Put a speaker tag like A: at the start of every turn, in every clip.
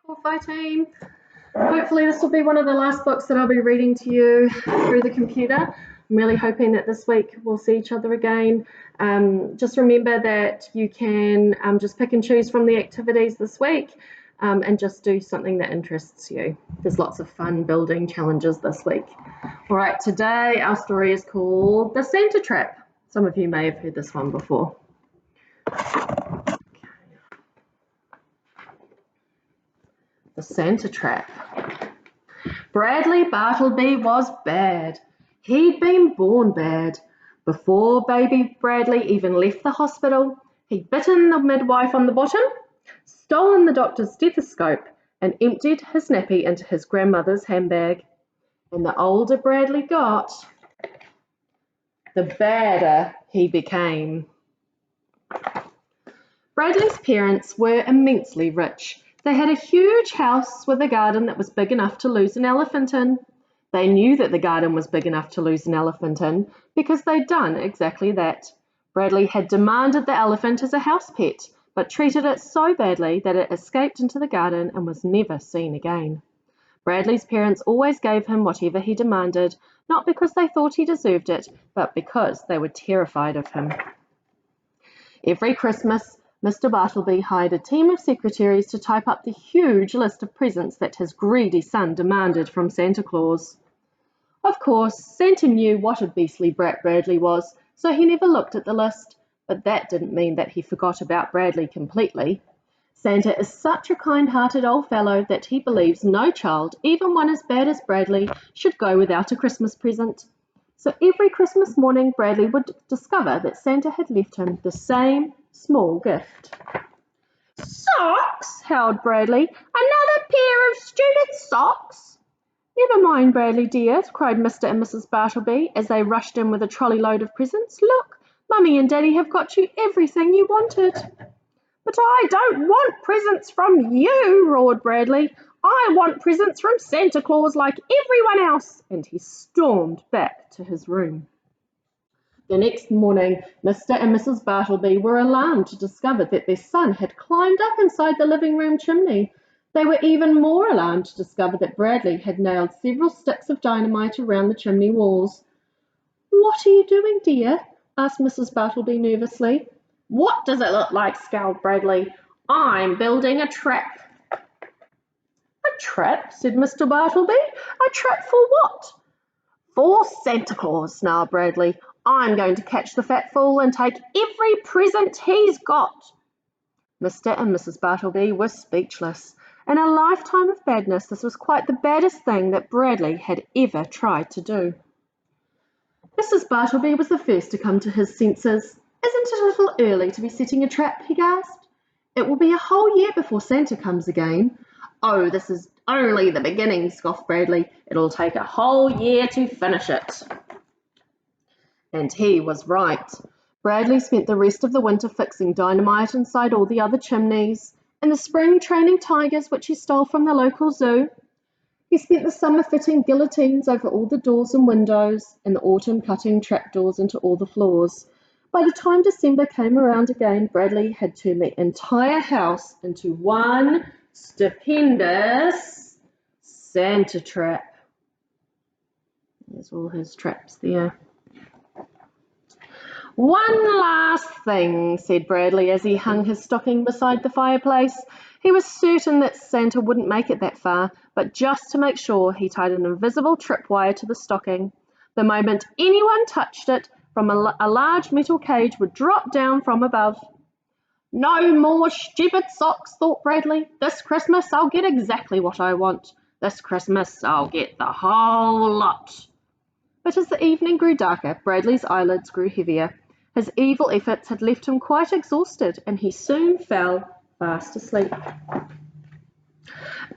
A: Hi team. Hopefully this will be one of the last books that I'll be reading to you through the computer. I'm really hoping that this week we'll see each other again. Just remember that you can just pick and choose from the activities this week and just do something that interests you. There's lots of fun building challenges this week. All right, today our story is called The Santa Trap. Some of you may have heard this one before. The Santa Trap. Bradley Bartleby was bad. He'd been born bad. Before baby Bradley even left the hospital, he'd bitten the midwife on the bottom, stolen the doctor's stethoscope, and emptied his nappy into his grandmother's handbag. And the older Bradley got, the badder he became. Bradley's parents were immensely rich. They had a huge house with a garden that was big enough to lose an elephant in. They knew that the garden was big enough to lose an elephant in because they'd done exactly that. Bradley had demanded the elephant as a house pet, but treated it so badly that it escaped into the garden and was never seen again. Bradley's parents always gave him whatever he demanded, not because they thought he deserved it, but because they were terrified of him. Every Christmas, Mr. Bartleby hired a team of secretaries to type up the huge list of presents that his greedy son demanded from Santa Claus. Of course, Santa knew what a beastly brat Bradley was, so he never looked at the list, but that didn't mean that he forgot about Bradley completely. Santa is such a kind-hearted old fellow that he believes no child, even one as bad as Bradley, should go without a Christmas present. So every Christmas morning, Bradley would discover that Santa had left him the same small gift. "Socks!" howled Bradley. "Another pair of stupid socks!" "Never mind, Bradley dear," cried Mr. and Mrs. Bartleby as they rushed in with a trolley load of presents. "Look, Mummy and Daddy have got you everything you wanted." "But I don't want presents from you," roared Bradley. "I want presents from Santa Claus like everyone else," and he stormed back to his room. The next morning, Mr. and Mrs. Bartleby were alarmed to discover that their son had climbed up inside the living room chimney. They were even more alarmed to discover that Bradley had nailed several sticks of dynamite around the chimney walls. "What are you doing, dear?" asked Mrs. Bartleby nervously. "What does it look like?" scowled Bradley. "I'm building a trap." "A trap?" said Mr. Bartleby. "A trap for what?" "For Santa Claus," snarled Bradley. "I'm going to catch the fat fool and take every present he's got." Mr. and Mrs. Bartleby were speechless. In a lifetime of badness, this was quite the baddest thing that Bradley had ever tried to do. Mrs. Bartleby was the first to come to his senses. "Isn't it a little early to be setting a trap?" he gasped. "It will be a whole year before Santa comes again." "Oh, this is only the beginning," scoffed Bradley. "It'll take a whole year to finish it." And he was right. Bradley spent the rest of the winter fixing dynamite inside all the other chimneys, in the spring training tigers which he stole from the local zoo. He spent the summer fitting guillotines over all the doors and windows, and the autumn cutting trapdoors into all the floors. By the time December came around again, Bradley had turned the entire house into one stupendous Santa trap. There's all his traps there. "One last thing," said Bradley as he hung his stocking beside the fireplace. He was certain that Santa wouldn't make it that far, but just to make sure, he tied an invisible tripwire to the stocking. The moment anyone touched it, from a large metal cage would drop down from above. "No more stupid socks," thought Bradley. "This Christmas I'll get exactly what I want. This Christmas I'll get the whole lot." But as the evening grew darker, Bradley's eyelids grew heavier. His evil efforts had left him quite exhausted, and he soon fell fast asleep.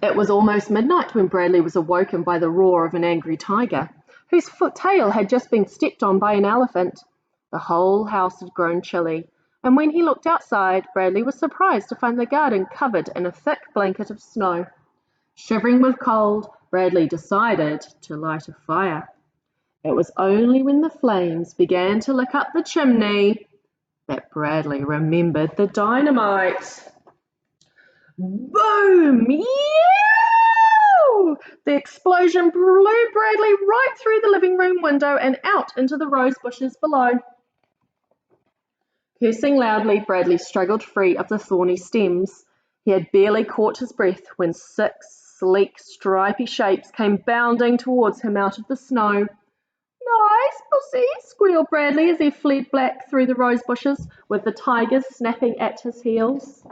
A: It was almost midnight when Bradley was awoken by the roar of an angry tiger, whose tail had just been stepped on by an elephant. The whole house had grown chilly, and when he looked outside, Bradley was surprised to find the garden covered in a thick blanket of snow. Shivering with cold, Bradley decided to light a fire. It was only when the flames began to lick up the chimney that Bradley remembered the dynamite. Boom! Yow! The explosion blew Bradley right through the living room window and out into the rose bushes below. Cursing loudly, Bradley struggled free of the thorny stems. He had barely caught his breath when 6 sleek, stripy shapes came bounding towards him out of the snow. "Nice pussy," squealed Bradley as he fled back through the rose bushes, with the tigers snapping at his heels.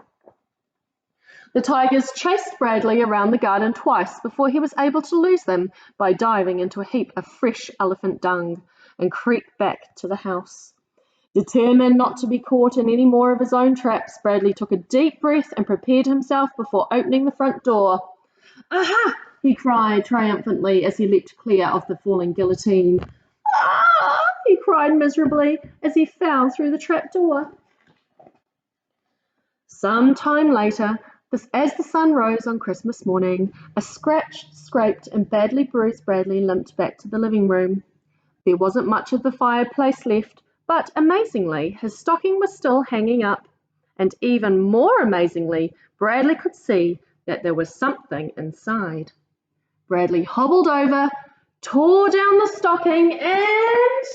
A: The tigers chased Bradley around the garden twice before he was able to lose them by diving into a heap of fresh elephant dung and creep back to the house. Determined not to be caught in any more of his own traps, Bradley took a deep breath and prepared himself before opening the front door. "Aha!" he cried triumphantly as he leapt clear of the falling guillotine. "Ah!" he cried miserably as he fell through the trap door. Some time later, as the sun rose on Christmas morning, a scratched, scraped, and badly bruised Bradley limped back to the living room. There wasn't much of the fireplace left, but amazingly, his stocking was still hanging up. And even more amazingly, Bradley could see that there was something inside. Bradley hobbled over, tore down the stocking, and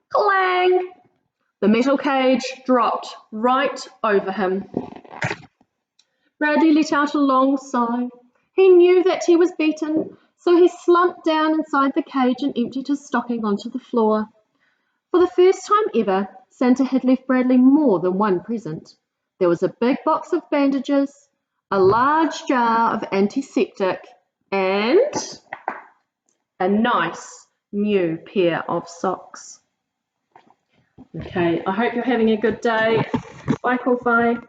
A: clang! The metal cage dropped right over him. Bradley let out a long sigh. He knew that he was beaten, so he slumped down inside the cage and emptied his stocking onto the floor. For the first time ever, Santa had left Bradley more than one present. There was a big box of bandages, a large jar of antiseptic, and a nice new pair of socks. Okay, I hope you're having a good day. Bye, Kawhai.